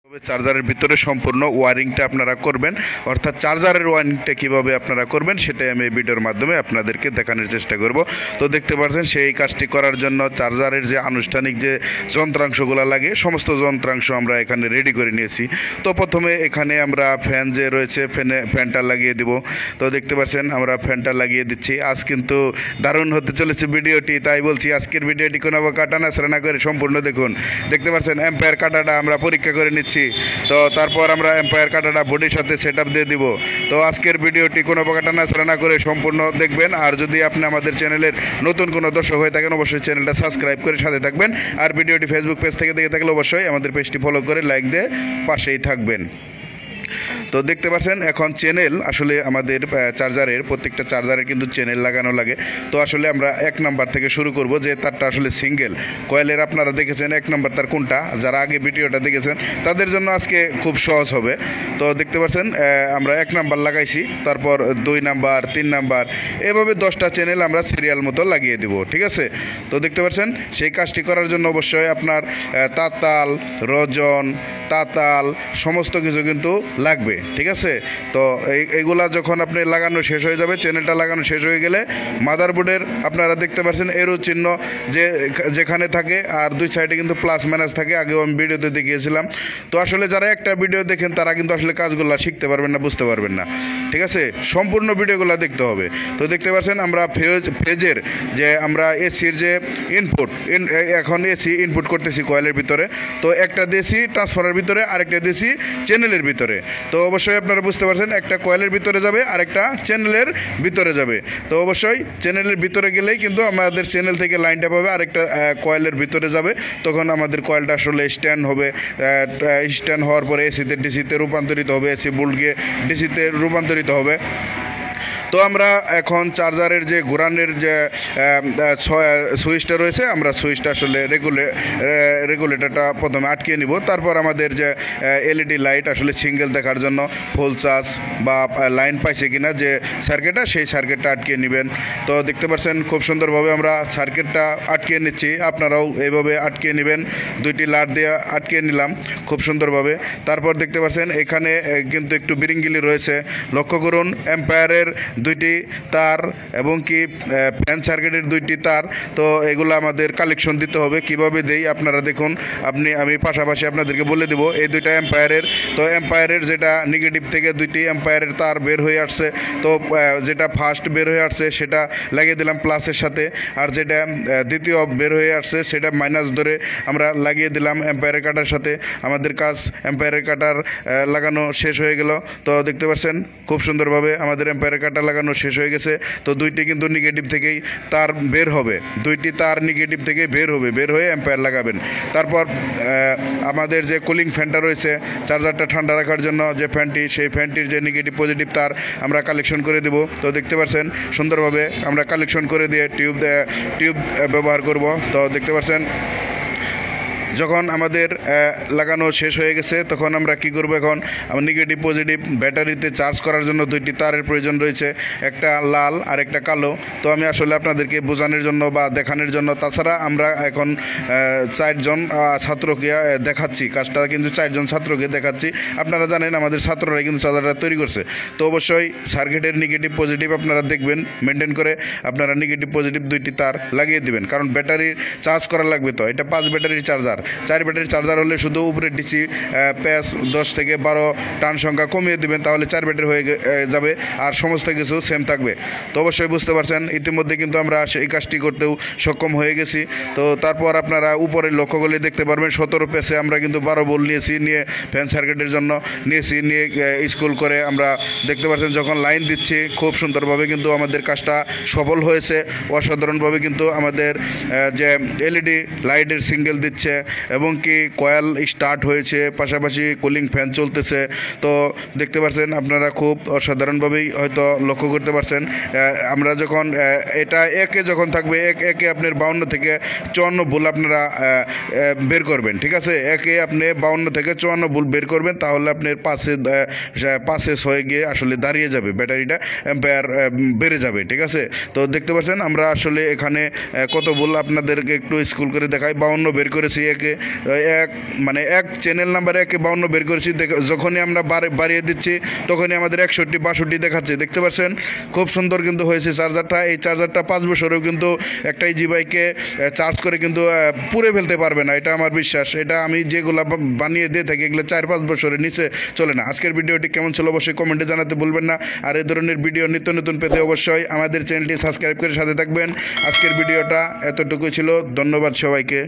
তবে চার্জারের ভিতরে সম্পূর্ণ ওয়ারিংটা আপনারা করবেন, অর্থাৎ চার্জারের ওয়ারিংটা কীভাবে আপনারা করবেন সেটাই আমি এই ভিডিওর মাধ্যমে আপনাদেরকে দেখানোর চেষ্টা করব। তো দেখতে পাচ্ছেন সেই কাজটি করার জন্য চার্জারের যে আনুষ্ঠানিক যে যন্ত্রাংশগুলো লাগে সমস্ত যন্ত্রাংশ আমরা এখানে রেডি করে নিয়েছি। তো প্রথমে এখানে আমরা ফ্যান যে রয়েছে ফ্যানটা লাগিয়ে দিব। তো দেখতে পাচ্ছেন আমরা ফ্যানটা লাগিয়ে দিচ্ছি। আজ কিন্তু দারুণ হতে চলেছে ভিডিওটি, তাই বলছি আজকের ভিডিওটি কোনো কাটা নাছড়া না করে সম্পূর্ণ দেখুন। দেখতে পাচ্ছেন এম্পায়ার কাটাটা আমরা পরীক্ষা করে নিচ্ছি। তো তারপর আমরা এম্পায়ার কাটাটা বডির সাথে সেট আপ দিয়ে দিব। তো আজকের ভিডিওটি কোনো প্রকার নাছড়া না করে সম্পূর্ণ দেখবেন। আর যদি আপনি আমাদের চ্যানেলের নতুন কোনো দর্শক হয়ে থাকেন অবশ্যই চ্যানেলটা সাবস্ক্রাইব করে সাথে থাকবেন। আর ভিডিওটি ফেসবুক পেজ থেকে দেখে থাকলে অবশ্যই আমাদের পেজটি ফলো করে লাইক দিয়ে পাশেই থাকবেন। তো দেখতে পাচ্ছেন এখন চ্যানেল আসলে আমাদের চার্জারের প্রত্যেকটা চার্জারের কিন্তু চ্যানেল লাগানো লাগে। তো আসলে আমরা 1 নাম্বার থেকে শুরু করব, যে তারটা আসলে সিঙ্গেল কয়েলের। আপনারা দেখেছেন 1 নাম্বার তার কোনটা, যারা আগে ভিডিওটা দেখেছেন তাদের জন্য আজকে খুব সহজ হবে। তো দেখতে পাচ্ছেন আমরা 1 নাম্বার লাগাইছি, তারপর 2 নাম্বার 3 নাম্বার এভাবে 10টা চ্যানেল আমরা সিরিয়াল মতো লাগিয়ে দিব, ঠিক আছে। তো দেখতে পাচ্ছেন সেই কাজটি করার জন্য অবশ্যই আপনার তাতাল, রজন, তাতাল সমস্ত কিছু কিন্তু লাগবে, ঠিক আছে। তো এইগুলা যখন আপনি লাগানো শেষ হয়ে যাবে, চ্যানেলটা লাগানো শেষ হয়ে গেলে মাদারবোর্ডের আপনারা দেখতে পাচ্ছেন এরো চিহ্ন যে যেখানে থাকে, আর 2 সাইডে কিন্তু প্লাস মাইনাস থাকে, আগেও আমি ভিডিওতে দেখিয়েছিলাম। তো আসলে যারা একটা ভিডিও দেখেন তারা কিন্তু আসলে কাজগুলো শিখতে পারবেন না, বুঝতে পারবেন না, ঠিক আছে। সম্পূর্ণ ভিডিওগুলো দেখতে হবে। তো দেখতে পাচ্ছেন আমরা ফেজের যে আমরা এসির যে ইনপুট, এখন এসি ইনপুট করতেছি কয়েলের ভিতরে। তো একটা দিয়েছি ট্রান্সফারের ভিতরে, আরেকটা দিয়েছি চ্যানেলের ভিতরে। তো অবশ্যই আপনারা বুঝতে পারছেন একটা কয়েলের ভিতরে যাবে আর একটা চ্যানেলের ভিতরে যাবে। তো অবশ্যই চ্যানেলের ভিতরে গেলেই কিন্তু আমাদের চ্যানেল থেকে লাইনটা পাবে, আরেকটা কয়েলের ভিতরে যাবে। তখন আমাদের কয়েলটা আসলে স্ট্যান্ড হবে। স্ট্যান্ড হওয়ার পরে এসিতে ডিসিতে রূপান্তরিত হবে, এসি ভোল্টকে ডিসিতে রূপান্তরিত হবে। তো আমরা এখন চার্জারের যে ঘোরানোর যে সুইচটা রয়েছে, আমরা সুইচটা আসলে রেগুলেটরটা প্রথমে আটকিয়ে নিব। তারপর আমাদের যে এলইডি লাইট আসলে সিঙ্গেল দেখার জন্য ফুল চার্জ বা লাইন পাইছে কিনা যে সার্কিটটা, সেই সার্কিটটা আটকিয়ে নেবেন। তো দেখতে পাচ্ছেন খুব সুন্দরভাবে আমরা সার্কিটটা আটকিয়ে নিচ্ছি, আপনারাও এইভাবে আটকিয়ে নেবেন। 2টি লাট দিয়ে আটকিয়ে নিলাম খুব সুন্দরভাবে। তারপর দেখতে পাচ্ছেন এখানে কিন্তু একটু বিরিঙ্গিলি রয়েছে, লক্ষ্য করুন। এম্পায়ারের 2টি তার এবং কি ফ্যান সার্কিটের 2টি তার। তো এগুলো আমাদের কালেকশন দিতে হবে। কিভাবে দেই আপনারা দেখুন, আমি পাশাপাশি আপনাদেরকে বলে দেব। এই 2টা এম্পায়ারের, তো এম্পায়ারের যেটা নেগেটিভ থেকে 2টি এম্পায়ারের তার বের হয়ে আসছে, তো যেটা ফার্স্ট বের হয়ে আসছে সেটা লাগিয়ে দিলাম প্লাসের সাথে, আর যেটা দ্বিতীয় বের হয়ে আসছে সেটা মাইনাস ধরে আমরা লাগিয়ে দিলাম এম্পায়ারের কাটার সাথে। আমাদের কাজ এম্পায়ারের কাটার লাগানো শেষ হয়ে গেল। তো দেখতে পাচ্ছেন খুব সুন্দরভাবে আমাদের এম্পায়ারের কাটা লাগানো শেষ হয়ে গেছে। তো 2টি কিন্তু নেগেটিভ থেকেই তার বের হবে, 2টি তার নেগেটিভ থেকে বের হবে, বের হয়ে এম্পায়ার লাগাবেন। তারপর আমাদের যে কুলিং ফ্যানটা রয়েছে চার্জারটা ঠান্ডা রাখার জন্য যে ফ্যানটি, সেই ফ্যানটির যে নেগেটিভ পজিটিভ তার আমরা কালেকশন করে দেব। তো দেখতে পাচ্ছেন সুন্দরভাবে আমরা কালেকশন করে দিয়ে টিউব ব্যবহার করব। তো দেখতে পাচ্ছেন যখন আমাদের লাগানো শেষ হয়ে গেছে তখন আমরা কি করব, এখন নেগেটিভ পজিটিভ ব্যাটারিতে চার্জ করার জন্য 2টি তারের প্রয়োজন রয়েছে, একটা লাল আর একটা কালো। তো আমি আসলে আপনাদেরকে বোঝানোর জন্য বা দেখানোর জন্য, তাছাড়া আমরা এখন 4 জন ছাত্রকে দেখাচ্ছি কাজটা, কিন্তু 4 জন ছাত্রকে দেখাচ্ছি। আপনারা জানেন আমাদের ছাত্ররা কিন্তু চার্জারটা তৈরি করছে। তো অবশ্যই সার্কিটের নেগেটিভ পজিটিভ আপনারা দেখবেন মেনটেন করে, আপনারা নেগেটিভ পজিটিভ 2টি তার লাগিয়ে দিবেন, কারণ ব্যাটারি চার্জ করা লাগবে। তো এটা 5 ব্যাটারির চার্জার, 4 ব্যাটারির চার্জার হলে শুধু উপরে ডিসি প্যাচ 10 থেকে 12 টান সংখ্যা কমিয়ে দেবেন, তাহলে 4 ব্যাটারি হয়ে যাবে, আর সমস্ত কিছু সেম থাকবে। তো অবশ্যই বুঝতে পারছেন ইতিমধ্যে কিন্তু আমরা এই কাজটি করতেও সক্ষম হয়ে গেছি। তো তারপর আপনারা উপরে লক্ষ্য করলে দেখতে পারবেন 17 প্যাচে আমরা কিন্তু 12 ভোল্ট নিয়েছি, নিয়ে ফ্যান সার্কিটের জন্য নিয়ে স্কুল করে আমরা দেখতে পাচ্ছেন যখন লাইন দিচ্ছি খুব সুন্দরভাবে কিন্তু আমাদের কাজটা সফল হয়েছে। অসাধারণভাবে কিন্তু আমাদের যে এলইডি লাইটের সিঙ্গেল দিচ্ছে এবং কি কয়েল স্টার্ট হয়েছে, পাশাপাশি কুলিং ফ্যান চলতেছে। তো দেখতে পাচ্ছেন আপনারা খুব অসাধারণভাবেই হয়তো লক্ষ্য করতে পারছেন। আমরা যখন এটা একে যখন থাকবে একে আপনার 52 থেকে 54 ভোল্ট আপনারা বের করবেন, ঠিক আছে। একে আপনি 52 থেকে 54 ভোল্ট বের করবেন, তাহলে আপনার পাশে হয়ে গিয়ে আসলে দাঁড়িয়ে যাবে, ব্যাটারিটা এম্পায়ার বেড়ে যাবে, ঠিক আছে। তো দেখতে পাচ্ছেন আমরা আসলে এখানে কত ভোল্ট আপনাদেরকে একটু স্কুল করে দেখাই। 52 বের করেছি থেকে এক চ্যানেল নাম্বার 52 বের করেছি। যখনই আমরা বাড়িয়ে দিচ্ছি তখনই আমাদের 61-62 দেখাচ্ছে। দেখতে পাচ্ছেন খুব সুন্দর কিন্তু হয়েছে চার্জারটা। এই চার্জারটা 5 বছরেও কিন্তু একটা ইজি বাইকে চার্জ করে কিন্তু পুড়ে ফেলতে পারবে না, এটা আমার বিশ্বাস। এটা আমি যেগুলো বানিয়ে দিয়ে থাকি এগুলো 4-5 বছরের নিচে চলে না। আজকের ভিডিওটি কেমন ছিল অবশ্যই কমেন্টে জানাতে ভুলবেন না। আর এই ধরনের ভিডিও নিত্য নতুন পেতে অবশ্যই আমাদের চ্যানেলটি সাবস্ক্রাইব করে সাথে থাকবেন। আজকের ভিডিওটা এতটুকুই ছিল। ধন্যবাদ সবাইকে।